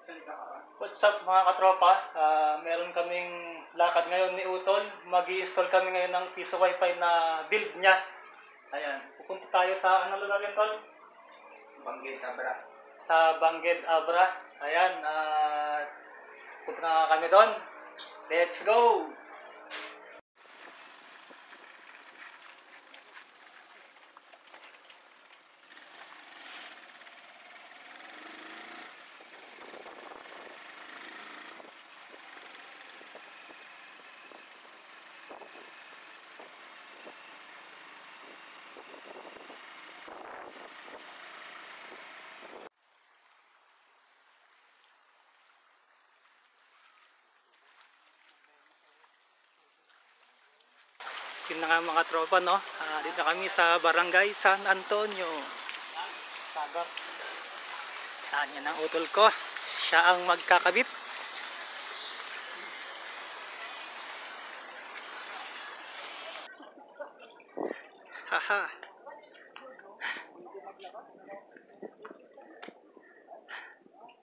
What's up mga katropa? Meron kaming lakad ngayon ni Utol. Mag-i-install kami ngayon ng piso wifi na build niya. Ayan, pupunta tayo sa ano lugar yun, Tol? Banggit Abra. Sa Bangged Abra. Ayan, punta na kami doon. Let's go! Yun na nga mga tropa, no? Dito kami sa Barangay San Antonio. Sagot. Yan ang utol ko. Siya ang magkakabit. Haha.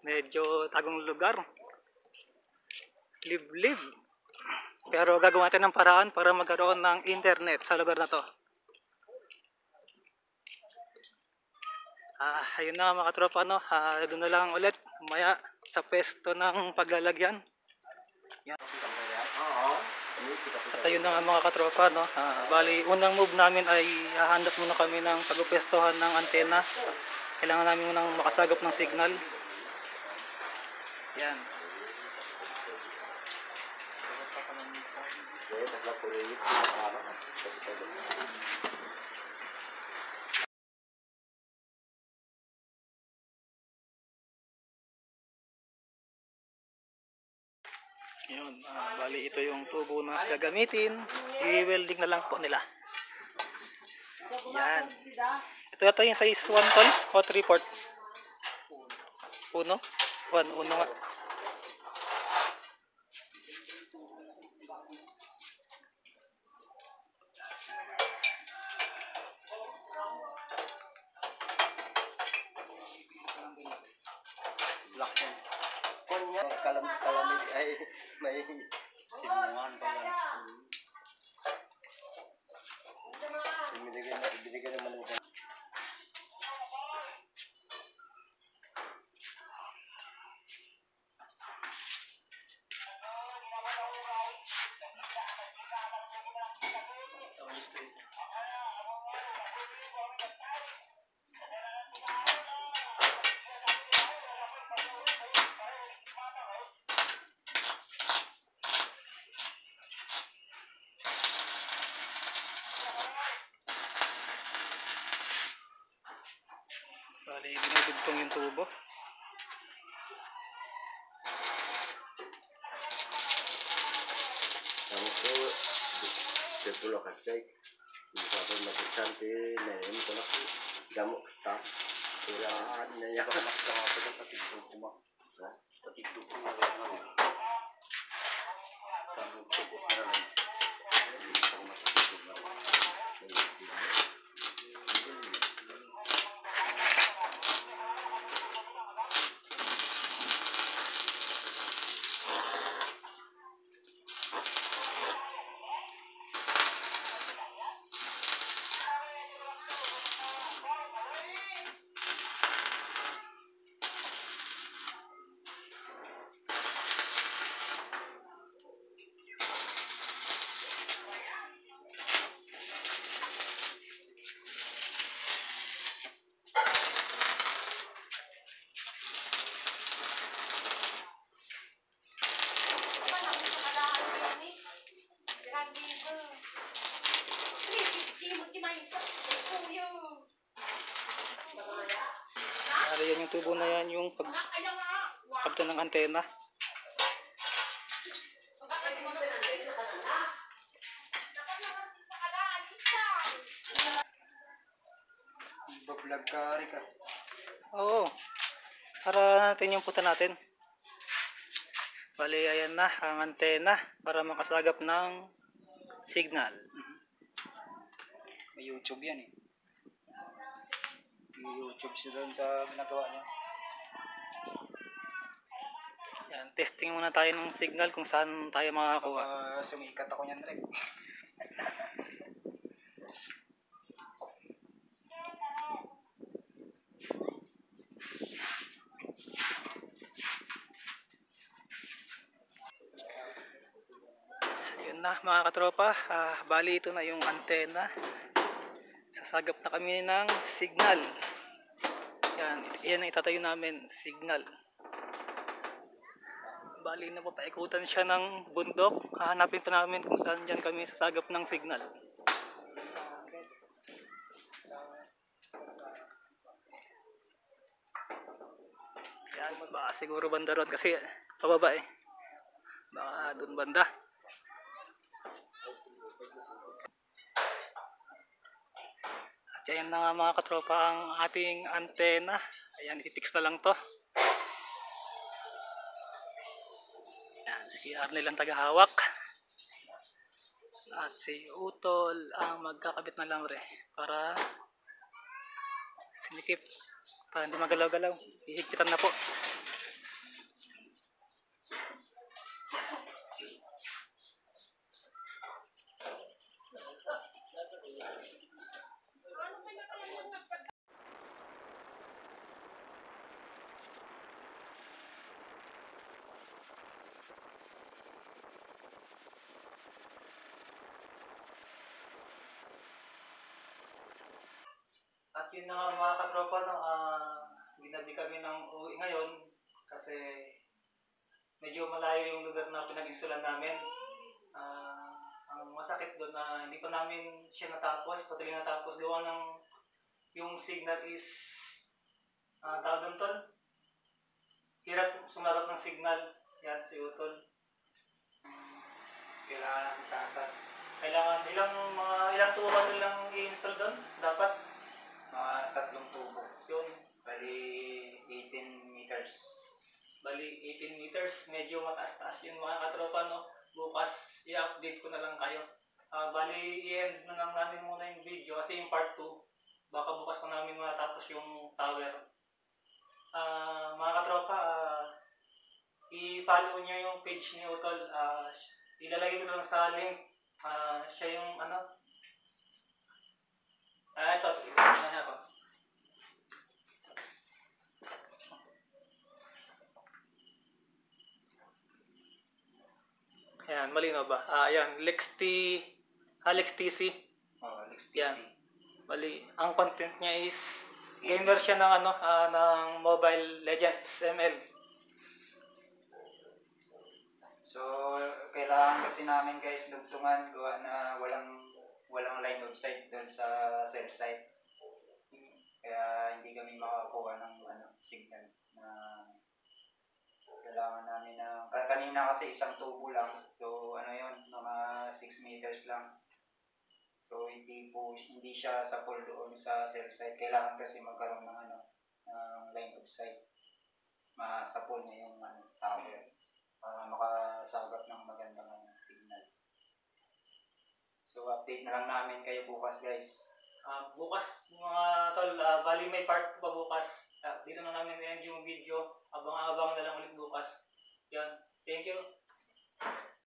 Medyo tagong lugar. Liblib. Pero gagawin natin ng paraan para magkaroon ng internet sa lugar na to. Ayun na mga tropa, no? Doon na lang ulit umaya sa pwesto ng paglalagyan. Yan. At ayun na nga mga katropa, no? Bali, unang move namin ay hahanap muna kami ng pagpwestohan ng antena. Kailangan namin munang makasagap ng signal. Yan. Yun, bali ito yung tubo na gagamitin. I-welding na lang po nila. Yan. Ito yata yung size 1 tol o 3 port. Uno nga. Black one. Konya kalamig ay may sinuman pa yan. Binigyan naman ng Bali, binudugtong yung tubo. Ako, sepulo kasi misalkan magkasante na yun ko na gamok ta. Kailangan na yan. Patigdo ko ma. Patigdo ko na lang. Tanong ko na lang. Yan yung tubo na yan yung pagkabta ng antena. Bablog ka Rika. Oo. Para natin yung puta natin. Bali, ayan na ang antena para makasagap ng signal. May YouTube yan eh. May YouTube siya doon sa ginagawa niya. Testing muna tayo ng signal kung saan tayo makakakuha. Sumikat ako niyan, Rek. Yun na mga katropa, bali ito na yung antena. Sasagap na kami ng signal. Yan ang itatayo namin, signal. Bali na papaikutan siya ng bundok. Hahanapin pa namin kung saan dyan kami sasagap ng signal. Yan, baka siguro banda ron kasi pababa eh. Baka dun banda. At yan na nga mga katropa ang ating antena. Ayan, ititix na lang to. Yan, si Arnel ang tagahawak. At si Utol ang magkakabit na lamre para sinikip. Para hindi magalaw-galaw. Hihigpitan na po. At yun na nga mga katropa, no, ginabi kami ng uwi ngayon kasi medyo malayo yung lugar na pinag-insulan namin. Ang masakit doon na hindi pa namin siya natapos, totally natapos. Gawa ng yung signal is, tawag doon tol, hirap sumarap ng signal. Yan si Utol. Kailangan ng taasan. Kailangan ilang tubo ba nilang i-install doon? Dapat Mga 3 tubo. yun. Bali, 18 meters. Bali 18 meters, medyo mataas-taas yun mga katropa, no? Bukas i-update ko na lang kayo. Bali i-end na lang namin muna yung video kasi yung part 2 baka bukas pa namin matapos yung tower. Mga katropa, i-follow nyo yung page ni Utol. Ilalagay ko lang sa link. Siya yung ano, ito, ano na ako. Ayan, malinaw ba? Ayan, Lex TC. Alex Yan. TC. Bali, ang content niya is gamer siya ng ano, ng Mobile Legends ML. So, kailangan kasi namin guys dugtungan gawa na walang line of sight doon sa cell site. Kaya hindi kami makakuha ng signal na kailangan namin kanina kasi isang tubo lang. So, yun, mga 6 meters lang. So, hindi siya sa full doon sa cell site. Kailangan kasi magkaroon ng ng line of sight. Sa full niya yung tower. Para makasagap ng magandang signal. So, update na lang namin kayo bukas guys. Bukas mga tol, bali may part 2 pa bukas. Dito na namin end yung video. Abang-abang na lang ulit bukas. Yan. Thank you.